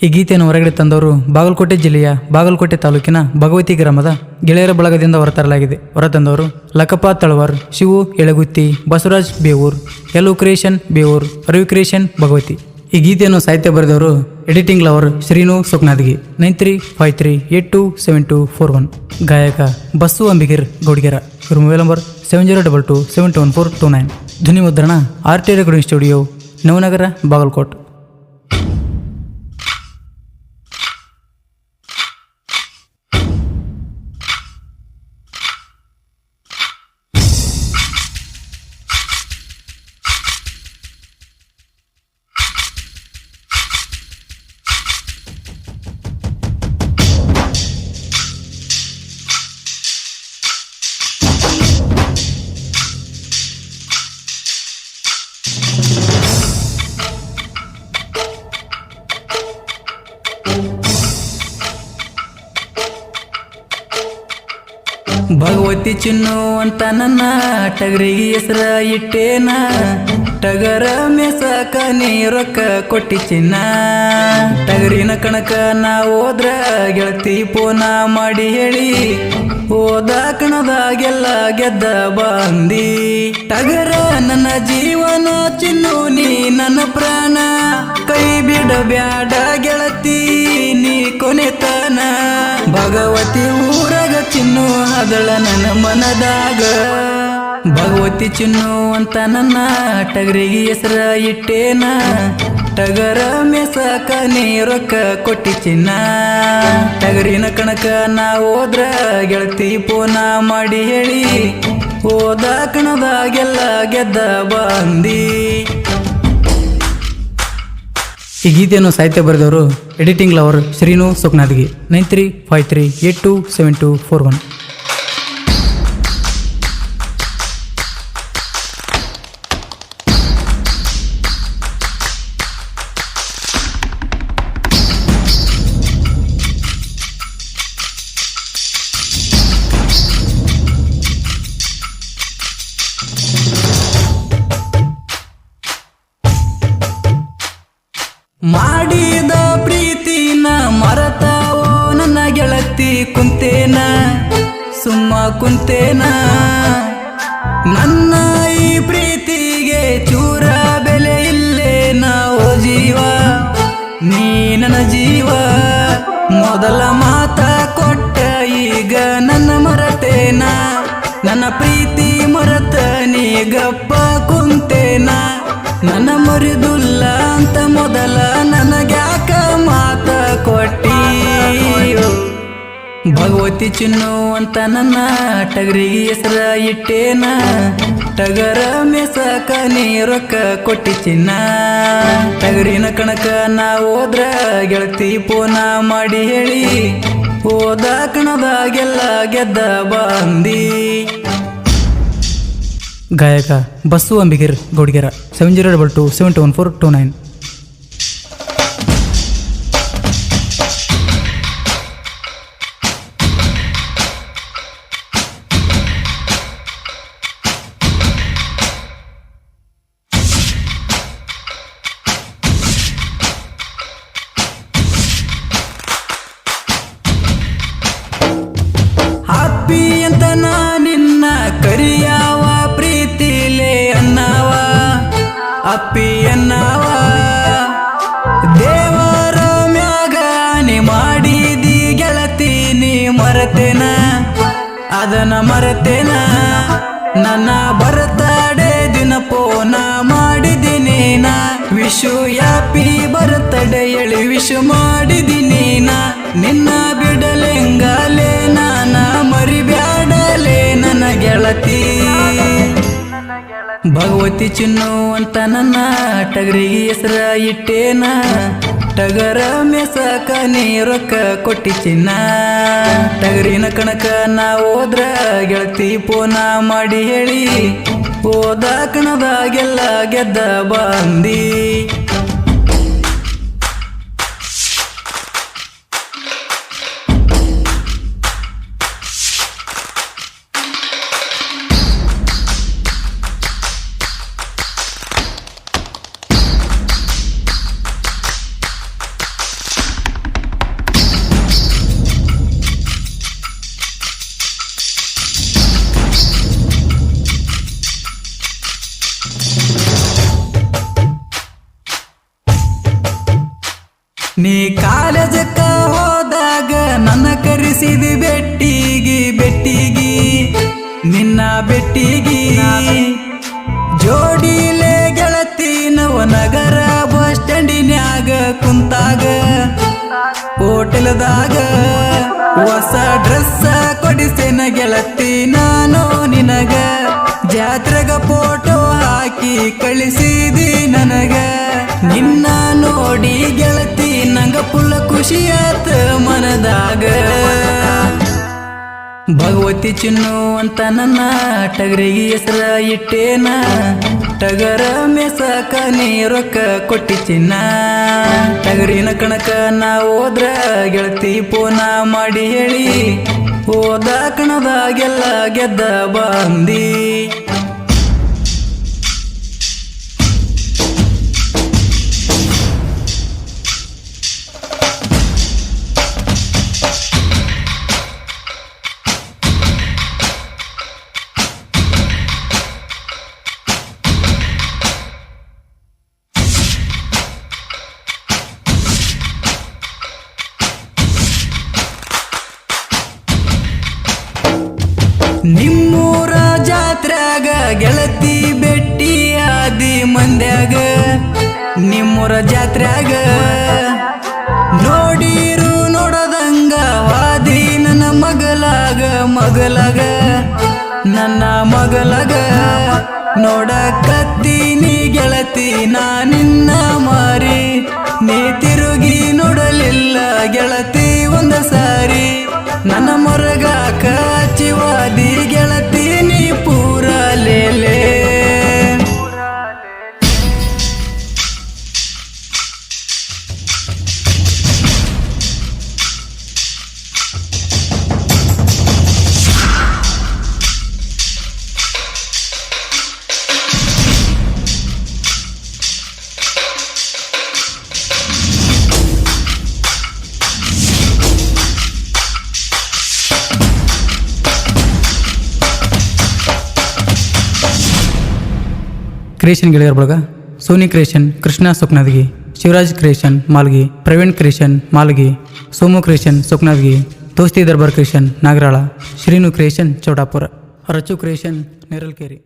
ಈ ಗೀತೆಯನ್ನು ಹೊರಗಡೆ ತಂದವರು ಬಾಗಲಕೋಟೆ ಜಿಲ್ಲೆಯ ಬಾಗಲಕೋಟೆ ತಾಲೂಕಿನ ಭಗವತಿ ಗ್ರಾಮದ ಗೆಳೆಯರ ಬಳಗದಿಂದ ಹೊರತರಲಾಗಿದೆ. ಹೊರತಂದವರು ಲಕಪ್ಪ ತಳವಾರ್, ಶಿವು ಎಳಗುತ್ತಿ, ಬಸವರಾಜ್ ಬೇವೂರ್, ಯಲು ಕ್ರಿಯೇಷನ್ ಬೇವೂರ್, ರವಿ ಕ್ರಿಯೇಷನ್ ಭಗವತಿ. ಈ ಗೀತೆಯನ್ನು ಸಾಹಿತ್ಯ ಬರೆದವರು ಎಡಿಟಿಂಗ್ ಲವರ್ ಶ್ರೀನು ಸುಕ್ನಾದ್ಗಿ. 9353827241. ಗಾಯಕ ಬಸ್ಸು ಅಂಬಿಗಿರ್ ಗೌಡ್ಗೆರ. ಇವ್ರ ಮೊಬೈಲ್ ನಂಬರ್ 7022721429. ಧ್ವನಿ ಮುದ್ರಣ RT recording studio, Navanagar, Bagalkot. Bhagavati Chinnu ಅಂತ ನನ್ನ ಟಗರಿಗೆ ಹೆಸರ ಇಟ್ಟೇನ. ಟಗರ ಮೇಸಕ ನೀ ರೊಕ್ಕ ಕೊಟ್ಟಿ ಚಿನ್ನ. ಟಗರಿನ ಕಣಕ ನಾ ಹೋದ್ರ ಗೆಳತಿ ಪೋನ ಮಾಡಿ ಹೇಳಿ, ಹೋದ ಕಣದಾಗೆಲ್ಲ ಗೆದ್ದ ಬಂದಿ. ಟಗರ ನನ್ನ ಜೀವನ ಚಿನ್ನು, ನೀ ನನ್ನ ಪ್ರಾಣ. ಕೈ ಬಿಡ ಬ್ಯಾಡ ಗೆಳತಿ ನೀ ಕೊನೆತನ. ಭಗವತಿ ಊರಾಗ ಚಿನ್ನು ಅದಳ ನನ್ನ ಮನದಾಗ. ಭಗವತಿ ಚಿನ್ನು ಅಂತ ನನ್ನ ಟಗರಿಗೆ ಹೆಸರ ಇಟ್ಟೇನ. ಟಗರ ಮೇಸಕ ನೀ ರೊಕ್ಕ ಕೊಟ್ಟಿ ಚಿನ್ನ. ಟಗರಿನ ಕಣಕ ನಾ ಹೋದ್ರ ಗೆಳತಿ ಪೋನ ಮಾಡಿ ಹೇಳಿ, ಹೋದ ಕಣದಾಗೆಲ್ಲ ಗೆದ್ದ ಬಂದಿ. ಈ ಗೀತೆಯನ್ನು ಸಾಹಿತ್ಯ ಬರೆದವರು ಎಡಿಟಿಂಗ್ ಲವರ್ ಶ್ರೀನು ಸುಕ್ನಾದ್ಗಿ. 9353827241. ಮಾಡಿದ ಪ್ರೀತಿನ ಮರತಾವೋ ನನ್ನ ಗೆಳತಿ ಕುಂತೇನ, ಸುಮ್ಮ ಕುಂತೇನ. ನನ್ನ ಈ ಪ್ರೀತಿಗೆ ಚೂರ ಬೆಲೆ ಇಲ್ಲೇ ನಾವು ಜೀವ, ನೀ ನನ್ನ ಜೀವ. ಮೊದಲ ಮಾತ ಕೊಟ್ಟ ಈಗ ನನ್ನ ಮರತೇನ. ನನ್ನ ಪ್ರೀತಿ ಮರತ ನೀ ಗಪ್ಪ ಕುಂತೇನ. ನನ್ನ ಮರಿದುಲ್ಲ ಅಂತ ಮೊದಲ ನನಗ್ಯಾಕ ಮಾತ ಕೊಟ್ಟಿ. ಭಗವತಿ ಚಿನ್ನು ಅಂತ ನನ್ನ ಟಗರಿಗೆ ಹೆಸರ ಇಟ್ಟೇನ. ಟಗರ ಮೇಸಕ ನೀ ರೊಕ್ಕ ಕೊಟ್ಟಿ ಚಿನ್ನ. ಟಗರಿನ ಕಣಕ ನಾ ಹೋದ್ರ ಗೆಳತಿ ಪೋನ ಮಾಡಿ ಹೇಳಿ, ಹೋದ ಕಣದಾಗೆಲ್ಲ ಗೆದ್ದ ಬಂದಿ. ಗಾಯಕ ಬಸ್ಸು ಅಂಬಿಗಿರ್ ಗೌಡ್ಗೆರ. 7022721429. ಹಪ್ಪಿ ಅಂತ ನಾ ನಿನ್ನ ಕರಿಯಾವ, ಪ್ರೀತಿಲೇ ಅನ್ನವ ಅಪ್ಪಿ ಅನ್ನವ. ದೇವರ ಮ್ಯಾಗ ನೀ ಮಾಡಿದಿ ಗೆಳತಿ ನೀ ಮರತೇನ, ಅದನ್ನ ಮರತೇನ. ನನ್ನ ಬರ್ತಡೆ ದಿನ ಪೋನ ಮಾಡಿದಿನಿ ನಾ. ವಿಶು ಯಾಪಿ ಬರ್ತಡೆ ಎಳಿ ವಿಶು ಮಾಡಿದಿನಿ ನಾ. ನಿನ್ನ ಬಿಡಲೆಂಗಾಲೆ ನಾನ ಮರಿಬ್ಯಾಡಲೆ ನನ್ನ ಗೆಳತಿ. ಭಗವತಿ ಚಿನ್ನು ಅಂತ ನನ್ನ ಟಗರಿಗೆ ಹೆಸರ ಇಟ್ಟೇನ. ಟಗರ ಮೇಸಕ ನೀ ರೊಕ್ಕ ಕೊಟ್ಟಿ ಚಿನ್ನ. ಟಗರಿನ ಕಣಕ ನಾ ಹೋದ್ರ ಗೆಳತಿ ಪೋನ ಮಾಡಿ ಹೇಳಿ, ಹೋದ ಕಣದಾಗೆಲ್ಲ ಗೆದ್ದ ಬಂದಿ. ನೀ ಕಾಲೇಜಕ್ಕ ಹೋದಾಗ ನನ್ನ ಕರೆಸಿದಿ ಬೆಟ್ಟಿಗಿ ನಿನ್ನ ಬೆಟ್ಟಿಗಿ ಜೋಡಿಲೆ ಗೆಳತಿ ನವನಗರ ಬಸ್ ಸ್ಟ್ಯಾಂಡಿನ್ಯಾಗ ಕುಂತಾಗ ಹೋಟೆಲ್ದಾಗ ಹೊಸ ಡ್ರೆಸ್ ಕೊಡಿಸೇನ ಗೆಳತಿ ನಾನು ನಿನಗ ಜಾತ್ರೆಗ ಫೋಟೋ ಹಾಕಿ ಕಳಿಸಿದಿ ನನಗ ನಿನ್ನ ನೋಡಿ ಗೆಳತಿ ನಂಗ ಫುಲ್ ಖುಷಿ ಆತ ಮನದಾಗ ಭಗವತಿ ಚಿನ್ನು ಅಂತ ನನ್ನ ಟಗರಿಗೆ ಹೆಸರ ಇಟ್ಟೇನ ಟಗರ ಮೇಸಕ ನೀ ರೊಕ್ಕ ಕೊಟ್ಟಿ ಚಿನ್ನ ಟಗರಿನ ಕಣಕ ನಾ ಹೋದ್ರ ಗೆಳತಿ ಫೋನ ಮಾಡಿ ಹೇಳಿ ಹೋದ ಕಣದಾಗೆಲ್ಲ ಗೆದ್ದ ಬಂದಿ ನಿಮ್ಮೂರ ಜಾತ್ರ್ಯಾಗ ಗೆಳತಿ ಬೆಟ್ಟಿ ಆದಿ ಮಂದ್ಯಾಗ ನಿಮ್ಮೂರ ಜಾತ್ರ್ಯಾಗ ನೋಡಿರು ನೋಡದಂಗ ವಾದಿ ನನ್ನ ಮಗಲಾಗ ನೋಡಕತ್ತೀನಿ ಗೆಳತಿ ನಿನ್ನ ಮಾರಿ ನೀ ತಿರುಗಿ ನೋಡಲಿಲ್ಲ ಗೆಳತಿ ಒಂದ ಸಾರಿ ನನ್ನ ಮೊರಗಾಕ ಚಿವಾದಿ ಗೆಳತಿ ನೀ ಪೂರ ಲೇಲೆ ಕ್ರಿಯೇಷನ್ ಗೆಳೆಯರ ಬಳಗ Soni creation Krishna Suknadagi, Shivaraj creation Malgi, Praveen creation Malgi, Somu creation Suknadagi, Dosti Darbar creation Nagaral, Shrinu creation Chaudapur, Rachu creation ನೇರಲ್ಕೇರಿ.